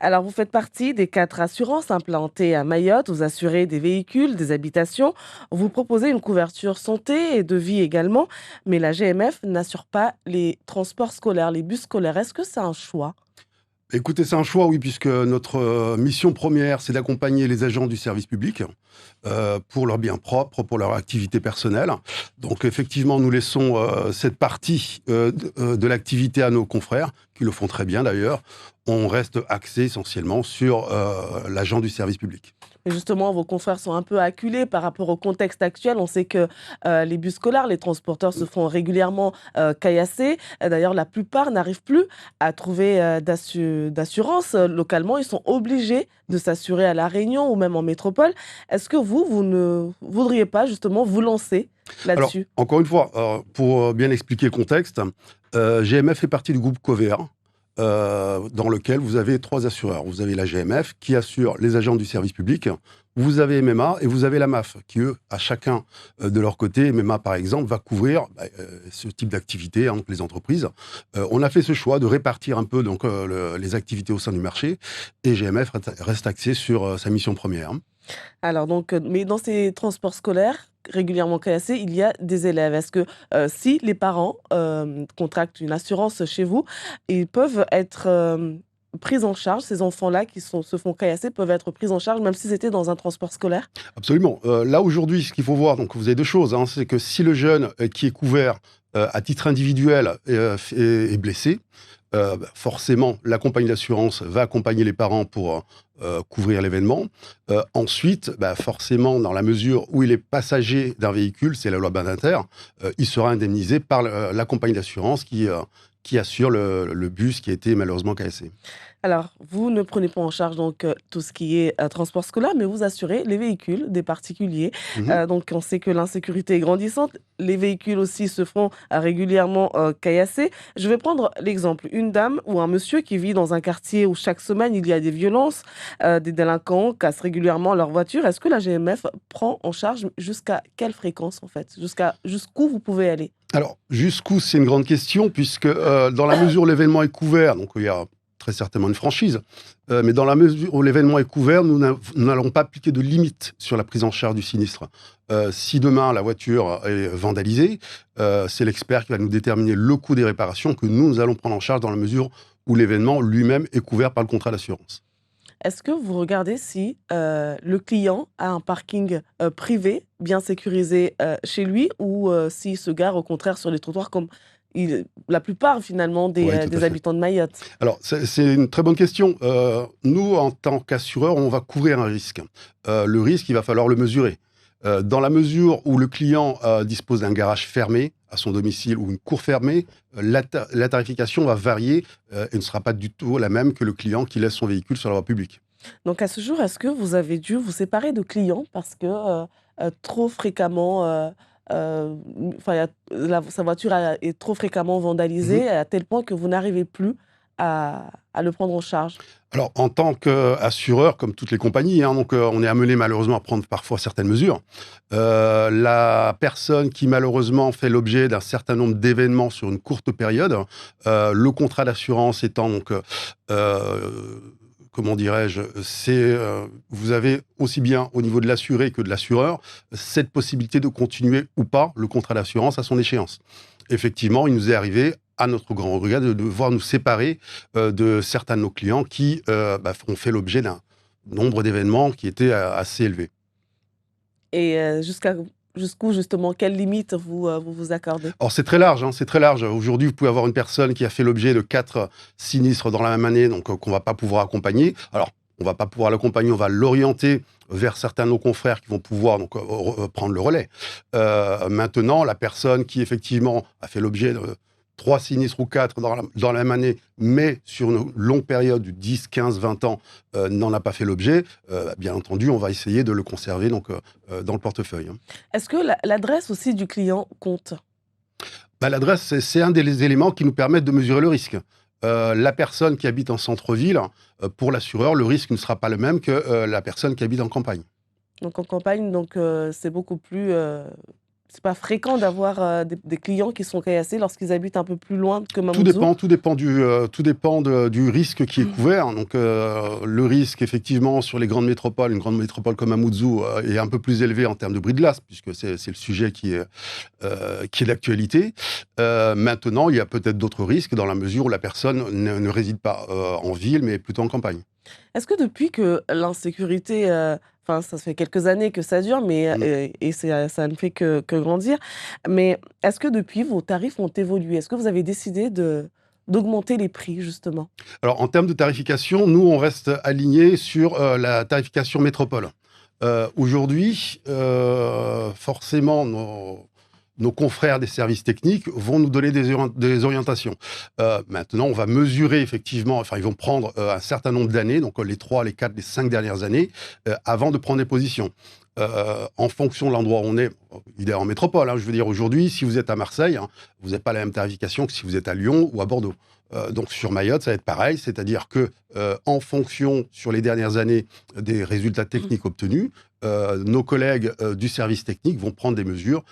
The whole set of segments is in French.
Alors, vous faites partie des 4 assurances implantées à Mayotte. Vous assurez des véhicules, des habitations. Vous proposez une couverture santé et de vie également. Mais la GMF n'assure pas les transports scolaires, les bus scolaires. Est-ce que c'est un choix? Écoutez, c'est un choix, oui, puisque notre mission première, c'est d'accompagner les agents du service public pour leur bien propre, pour leur activité personnelle. Donc, effectivement, nous laissons cette partie de l'activité à nos confrères, qui le font très bien d'ailleurs. On reste axé essentiellement sur l'agent du service public. Et justement, vos confrères sont un peu acculés par rapport au contexte actuel. On sait que les bus scolaires, les transporteurs se font régulièrement caillasser. D'ailleurs, la plupart n'arrivent plus à trouver d'assurance localement. Ils sont obligés de s'assurer à La Réunion ou même en métropole. Est-ce que vous ne voudriez pas justement vous lancer Alors, là-dessus? encore une fois, pour bien expliquer le contexte, GMF fait partie du groupe Covéa, dans lequel vous avez 3 assureurs. Vous avez la GMF qui assure les agents du service public, vous avez MMA et vous avez la MAF qui, eux, à chacun de leur côté, MMA par exemple, va couvrir ce type d'activité, donc les entreprises. On a fait ce choix de répartir un peu donc, les activités au sein du marché et GMF reste axé sur sa mission première. Alors donc, mais dans ces transports scolaires régulièrement cassés, il y a des élèves. Est-ce que, si les parents, contractent une assurance chez vous, ils peuvent être, pris en charge, ces enfants-là qui se font caillasser peuvent être pris en charge même si c'était dans un transport scolaire? Absolument. Là, aujourd'hui, ce qu'il faut voir, donc vous avez 2 choses, hein. C'est que si le jeune, qui est couvert, à titre individuel est blessé, forcément, la compagnie d'assurance va accompagner les parents pour, couvrir l'événement. Ensuite, forcément, dans la mesure où il est passager d'un véhicule, c'est la loi Badinter, il sera indemnisé par la compagnie d'assurance qui assure le bus qui a été malheureusement cassé. Alors, vous ne prenez pas en charge donc, tout ce qui est, transport scolaire, mais vous assurez les véhicules des particuliers. Mmh. Donc on sait que l'insécurité est grandissante. Les véhicules aussi se font, régulièrement, caillasser. Je vais prendre l'exemple, une dame ou un monsieur qui vit dans un quartier où chaque semaine il y a des violences, des délinquants cassent régulièrement leur voiture. Est-ce que la GMF prend en charge jusqu'à quelle fréquence en fait? Jusqu'où vous pouvez aller? Alors, jusqu'où, c'est une grande question puisque, dans la mesure où l'événement est couvert, donc il y a très certainement une franchise, mais dans la mesure où l'événement est couvert, nous n'allons pas appliquer de limite sur la prise en charge du sinistre. Si demain la voiture est vandalisée, c'est l'expert qui va nous déterminer le coût des réparations que nous allons prendre en charge dans la mesure où l'événement lui-même est couvert par le contrat d'assurance. Est-ce que vous regardez si, le client a un parking, privé bien sécurisé, chez lui ou, s'il se gare au contraire sur les trottoirs comme la plupart finalement Oui, tout à des fait. habitants de Mayotte? Alors, c'est une très bonne question. Nous, en tant qu'assureur, on va couvrir un risque. Le risque, il va falloir le mesurer. Dans la mesure où le client dispose d'un garage fermé à son domicile ou une cour fermée, la tarification va varier et ne sera pas du tout la même que le client qui laisse son véhicule sur la voie publique. Donc à ce jour, est-ce que vous avez dû vous séparer de clients parce que, trop fréquemment, enfin, il y a sa voiture est trop fréquemment Mhm. vandalisée à tel point que vous n'arrivez plus à le prendre en charge? Alors, en tant qu'assureur, comme toutes les compagnies, hein, donc, on est amené malheureusement à prendre parfois certaines mesures. La personne qui malheureusement fait l'objet d'un certain nombre d'événements sur une courte période, le contrat d'assurance étant donc, comment dirais-je? Vous avez aussi bien au niveau de l'assuré que de l'assureur, cette possibilité de continuer ou pas le contrat d'assurance à son échéance. Effectivement, il nous est arrivé, à notre grand regret, de devoir nous séparer de certains de nos clients qui ont fait l'objet d'un nombre d'événements qui était assez élevé. Et jusqu'où justement, quelles limites vous vous accordez? Alors c'est très large, hein, c'est très large. Aujourd'hui, vous pouvez avoir une personne qui a fait l'objet de 4 sinistres dans la même année, donc qu'on va pas pouvoir accompagner. Alors, on va pas pouvoir l'accompagner, on va l'orienter vers certains de nos confrères qui vont pouvoir donc prendre le relais. Maintenant, la personne qui effectivement a fait l'objet de 3 sinistres ou 4 dans la même année, mais sur une longue période de 10, 15, 20 ans, n'en a pas fait l'objet, bien entendu, on va essayer de le conserver donc, dans le portefeuille, hein. Est-ce que l'adresse aussi du client compte? L'adresse, c'est un des éléments qui nous permettent de mesurer le risque. La personne qui habite en centre-ville, pour l'assureur, le risque ne sera pas le même que, la personne qui habite en campagne. Donc en campagne, donc c'est beaucoup plus, c'est pas fréquent d'avoir des clients qui sont caillassés lorsqu'ils habitent un peu plus loin que Tout Mamoudzou. dépend, tout dépend du risque qui est couvert. Donc, le risque, effectivement, sur les grandes métropoles, une grande métropole comme Mamoudzou, est un peu plus élevé en termes de bris de glace, puisque c'est le sujet qui est d'actualité. Maintenant, il y a peut-être d'autres risques dans la mesure où la personne ne réside pas en ville, mais plutôt en campagne. Est-ce que depuis que l'insécurité, enfin, ça fait quelques années que ça dure, mais Mm. et ça ne fait que grandir, mais est-ce que depuis vos tarifs ont évolué? Est-ce que vous avez décidé d'augmenter les prix justement? Alors, en termes de tarification, nous, on reste alignés sur la tarification métropole. Aujourd'hui, forcément, nos confrères des services techniques vont nous donner des orientations. Maintenant, on va mesurer effectivement, enfin, ils vont prendre un certain nombre d'années, donc les 3, les 4, les 5 dernières années, avant de prendre des positions. En fonction de l'endroit où on est, il est en métropole, hein, je veux dire, aujourd'hui, si vous êtes à Marseille, hein, vous n'avez pas la même tarification que si vous êtes à Lyon ou à Bordeaux. Donc sur Mayotte, ça va être pareil, c'est-à-dire que en fonction, sur les dernières années, des résultats techniques obtenus, nos collègues du service technique vont prendre des mesures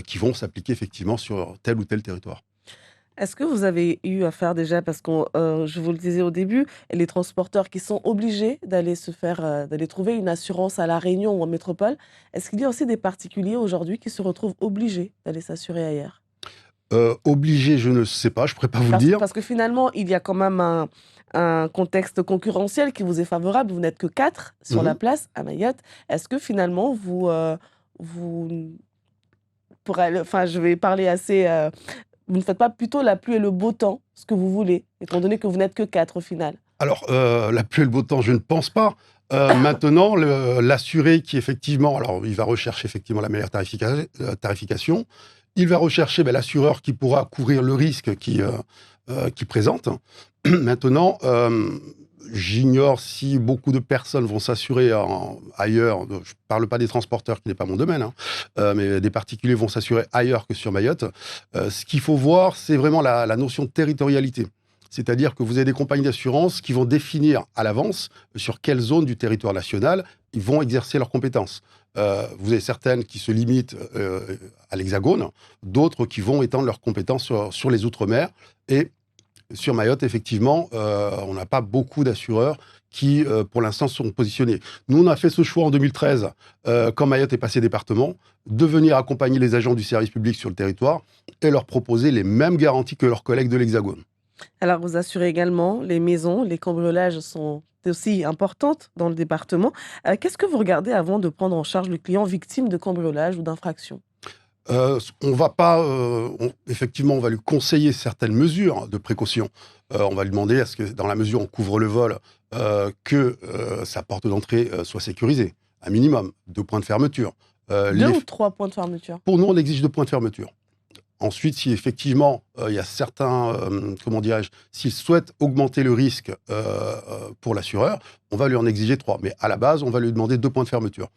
qui vont s'appliquer effectivement sur tel ou tel territoire. Est-ce que vous avez eu à faire déjà, parce que je vous le disais au début, les transporteurs qui sont obligés d'aller se faire, d'aller trouver une assurance à La Réunion ou en métropole, est-ce qu'il y a aussi des particuliers aujourd'hui qui se retrouvent obligés d'aller s'assurer ailleurs? Obligé, je ne sais pas, je ne pourrais pas vous le dire. Parce que finalement, il y a quand même un contexte concurrentiel qui vous est favorable. Vous n'êtes que 4 sur la Mhm. place à Mayotte. Est-ce que finalement vous enfin, je vais parler assez, vous ne faites pas plutôt la pluie et le beau temps, ce que vous voulez, étant donné que vous n'êtes que 4 au final? Alors, la pluie et le beau temps, je ne pense pas. Maintenant, l'assuré qui effectivement, alors il va rechercher effectivement la meilleure tarification. Il va rechercher l'assureur qui pourra couvrir le risque qui présente. Maintenant, j'ignore si beaucoup de personnes vont s'assurer ailleurs. Je ne parle pas des transporteurs, qui n'est pas mon domaine, hein, mais des particuliers vont s'assurer ailleurs que sur Mayotte. Ce qu'il faut voir, c'est vraiment la notion de territorialité. C'est-à-dire que vous avez des compagnies d'assurance qui vont définir à l'avance sur quelle zone du territoire national ils vont exercer leurs compétences. Vous avez certaines qui se limitent à l'Hexagone, d'autres qui vont étendre leurs compétences sur les Outre-mer. Et sur Mayotte, effectivement, on n'a pas beaucoup d'assureurs qui, pour l'instant, sont positionnés. Nous, on a fait ce choix en 2013, quand Mayotte est passé département, de venir accompagner les agents du service public sur le territoire et leur proposer les mêmes garanties que leurs collègues de l'Hexagone. Alors, vous assurez également les maisons, les cambriolages sont aussi importantes dans le département. Qu'est-ce que vous regardez avant de prendre en charge le client victime de cambriolage ou d'infraction? On va pas, effectivement, on va lui conseiller certaines mesures de précaution. On va lui demander, est-ce que dans la mesure où on couvre le vol, que sa porte d'entrée soit sécurisée, un minimum, 2 points de fermeture. 2 ou 3 points de fermeture? Pour nous, on exige 2 points de fermeture. Ensuite, si effectivement, il y a certains, comment dirais-je, s'il souhaite augmenter le risque pour l'assureur, on va lui en exiger 3. Mais à la base, on va lui demander 2 points de fermeture.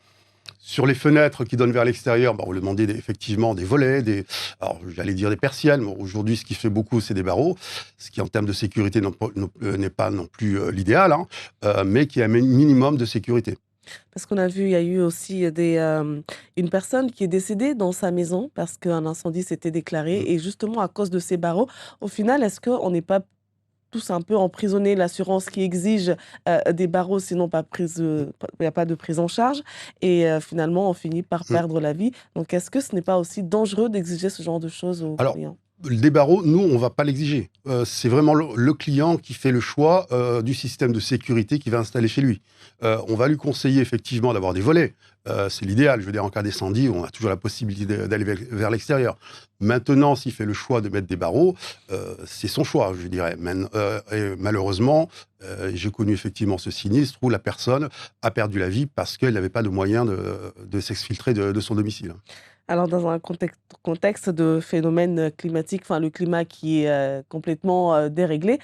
Sur les fenêtres qui donnent vers l'extérieur, on lui demandait effectivement des volets, alors j'allais dire des persiennes. Bon, aujourd'hui, ce qui fait beaucoup, c'est des barreaux, ce qui en termes de sécurité n'est pas non plus l'idéal, hein, mais qui a un minimum de sécurité. Parce qu'on a vu, il y a eu aussi une personne qui est décédée dans sa maison parce qu'un incendie s'était déclaré Mm. et justement à cause de ces barreaux. Au final, est-ce qu'on n'est pas tous un peu emprisonnés, l'assurance qui exige des barreaux, sinon pas prise, il n'y a pas de prise en charge et finalement on finit par Mm. perdre la vie. Donc est-ce que ce n'est pas aussi dangereux d'exiger ce genre de choses aux Alors, clients? des barreaux, nous, on ne va pas l'exiger. C'est vraiment le client qui fait le choix du système de sécurité qu'il va installer chez lui. On va lui conseiller effectivement d'avoir des volets. C'est l'idéal. Je veux dire, en cas d'incendie, on a toujours la possibilité d'aller vers l'extérieur. Maintenant, s'il fait le choix de mettre des barreaux, c'est son choix, je dirais. Et malheureusement, j'ai connu effectivement ce sinistre où la personne a perdu la vie parce qu'elle n'avait pas de moyen de s'exfiltrer de son domicile. Alors dans un contexte de phénomène climatique, enfin le climat qui est complètement déréglé,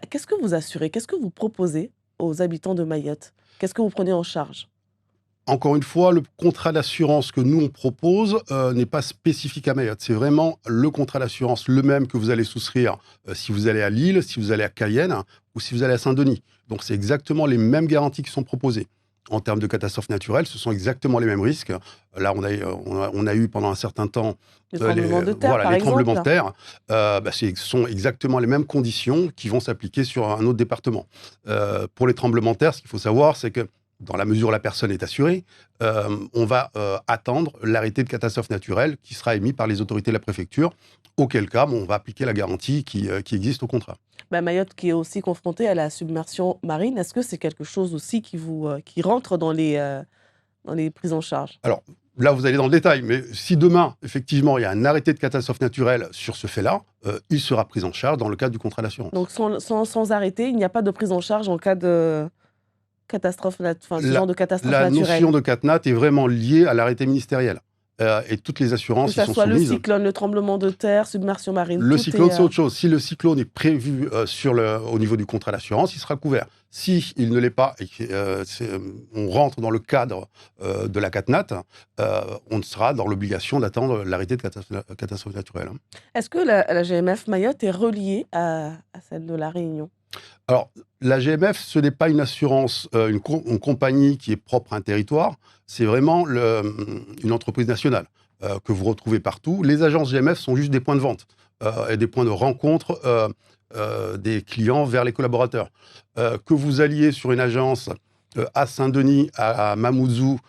qu'est-ce que vous assurez? Qu'est-ce que vous proposez aux habitants de Mayotte? Qu'est-ce que vous prenez en charge? Encore une fois, le contrat d'assurance que nous, on propose n'est pas spécifique à Mayotte. C'est vraiment le contrat d'assurance, le même que vous allez souscrire si vous allez à Lille, si vous allez à Cayenne ou si vous allez à Saint-Denis. Donc, c'est exactement les mêmes garanties qui sont proposées. en termes de catastrophes naturelles, ce sont exactement les mêmes risques. Là, on a eu pendant un certain temps Les tremblements de terre, voilà, par les exemple. tremblements de terre. Ce sont exactement les mêmes conditions qui vont s'appliquer sur un autre département. Pour les tremblements de terre, ce qu'il faut savoir, c'est que dans la mesure où la personne est assurée, on va attendre l'arrêté de catastrophe naturelle qui sera émis par les autorités de la préfecture, auquel cas on va appliquer la garantie qui existe au contrat. Mayotte qui est aussi confrontée à la submersion marine, est-ce que c'est quelque chose aussi qui rentre dans les prises en charge? Alors là, vous allez dans le détail, mais si demain, effectivement, il y a un arrêté de catastrophe naturelle sur ce fait-là, il sera pris en charge dans le cadre du contrat d'assurance. Donc sans arrêter, il n'y a pas de prise en charge en cas de catastrophe, enfin ce genre de catastrophe La naturelle? notion de CatNat est vraiment liée à l'arrêté ministériel. Et toutes les Que assurances y ça sont soit le soumises. cyclone, le tremblement de terre, submersion marine, Le tout cyclone, est... c'est autre chose. Si le cyclone est prévu au niveau du contrat d'assurance, il sera couvert. Si il ne l'est pas et on rentre dans le cadre de la CatNat, on sera dans l'obligation d'attendre l'arrêté de catastrophe naturelle. Est-ce que la GMF Mayotte est reliée à celle de La Réunion? Alors, la GMF, ce n'est pas une assurance, une compagnie qui est propre à un territoire, c'est vraiment une entreprise nationale que vous retrouvez partout. Les agences GMF sont juste des points de vente et des points de rencontre des clients vers les collaborateurs. Que vous alliez sur une agence à Saint-Denis, à Mamoudzou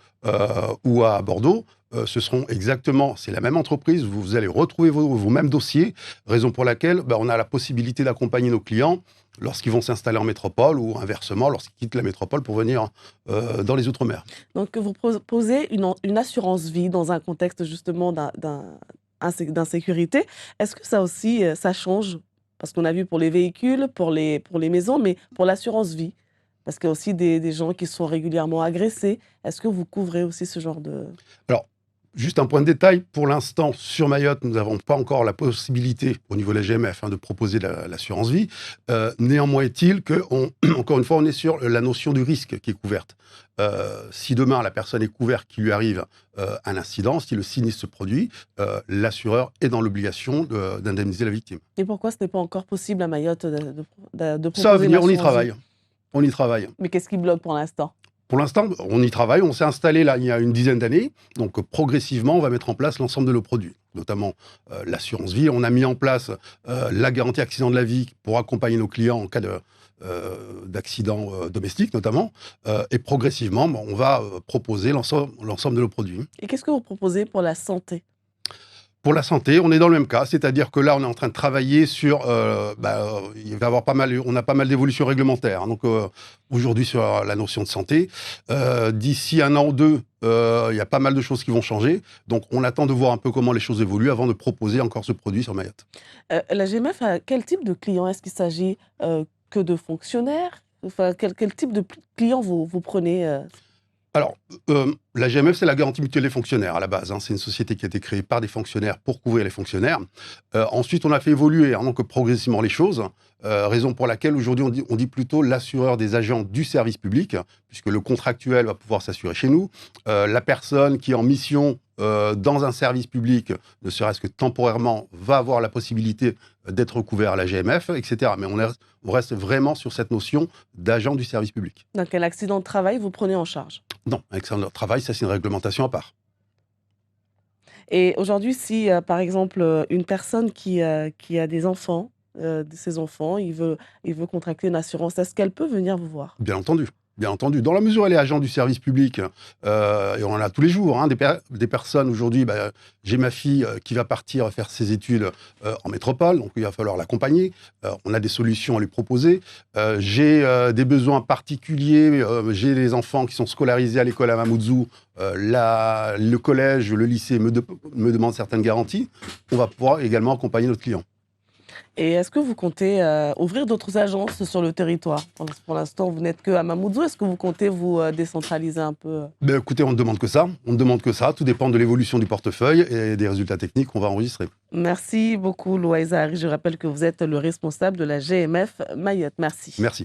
ou à Bordeaux, c'est la même entreprise, vous allez retrouver vos mêmes dossiers, raison pour laquelle on a la possibilité d'accompagner nos clients lorsqu'ils vont s'installer en métropole ou inversement, lorsqu'ils quittent la métropole pour venir dans les Outre-mer. Donc vous proposez une assurance vie dans un contexte justement d'insécurité. Est-ce que ça aussi, ça change? Parce qu'on a vu pour les véhicules, pour les maisons, mais pour l'assurance vie, parce qu'il y a aussi des gens qui sont régulièrement agressés. Est-ce que vous couvrez aussi ce genre de... Alors, juste un point de détail, pour l'instant, sur Mayotte, nous n'avons pas encore la possibilité, au niveau de la GMF, de proposer l'assurance vie. Néanmoins est-il que, encore une fois, on est sur la notion du risque qui est couverte. Si demain, la personne est couverte, qu'il lui arrive un incident, si le sinistre se produit, l'assureur est dans l'obligation d'indemniser la victime. Et pourquoi ce n'est pas encore possible à Mayotte de proposer Ça va venir, on y une assurance travaille. vie? On y travaille. Mais qu'est-ce qui bloque pour l'instant? Pour l'instant, on y travaille. On s'est installé là il y a une dizaine d'années. Donc progressivement, on va mettre en place l'ensemble de nos produits, notamment l'assurance vie. On a mis en place la garantie accident de la vie pour accompagner nos clients en cas d'accident domestique notamment. Et progressivement, on va proposer l'ensemble de nos produits. Et qu'est-ce que vous proposez pour la santé? Pour la santé, on est dans le même cas, c'est-à-dire que là, on est en train de travailler sur, il va y avoir on a pas mal d'évolutions réglementaires. Donc aujourd'hui sur la notion de santé, d'ici un an ou deux, il y a pas mal de choses qui vont changer. Donc on attend de voir un peu comment les choses évoluent avant de proposer encore ce produit sur Mayotte. La GMF a quel type de client? Est-ce qu'il s'agit que de fonctionnaires? Enfin, quel type de client vous prenez? Alors, la GMF, c'est la garantie mutuelle des fonctionnaires à la base. C'est une société qui a été créée par des fonctionnaires pour couvrir les fonctionnaires. Ensuite, on a fait évoluer donc, progressivement les choses, raison pour laquelle aujourd'hui on dit plutôt l'assureur des agents du service public, puisque le contractuel va pouvoir s'assurer chez nous. La personne qui est en mission dans un service public, ne serait-ce que temporairement, va avoir la possibilité d'être couvert à la GMF, etc. Mais on reste vraiment sur cette notion d'agent du service public. Donc, un accident de travail, vous prenez en charge? Non, accident de travail, ça c'est une réglementation à part. Et aujourd'hui, si par exemple une personne qui a des enfants, de ses enfants, il veut contracter une assurance, est-ce qu'elle peut venir vous voir? Bien entendu. Bien entendu. Dans la mesure où elle est agent du service public, et on en a tous les jours, des personnes aujourd'hui, j'ai ma fille qui va partir faire ses études en métropole, donc il va falloir l'accompagner. On a des solutions à lui proposer. J'ai des besoins particuliers, j'ai des enfants qui sont scolarisés à l'école à Mamoudzou. Le collège, le lycée me demande certaines garanties. On va pouvoir également accompagner notre client. Et est-ce que vous comptez ouvrir d'autres agences sur le territoire? Pour l'instant, vous n'êtes qu'à Mamoudzou. Est-ce que vous comptez vous décentraliser un peu? Écoutez, on ne demande que ça. On ne demande que ça. Tout dépend de l'évolution du portefeuille et des résultats techniques qu'on va enregistrer. Merci beaucoup, Louaïza Harry. Je rappelle que vous êtes le responsable de la GMF Mayotte. Merci. Merci.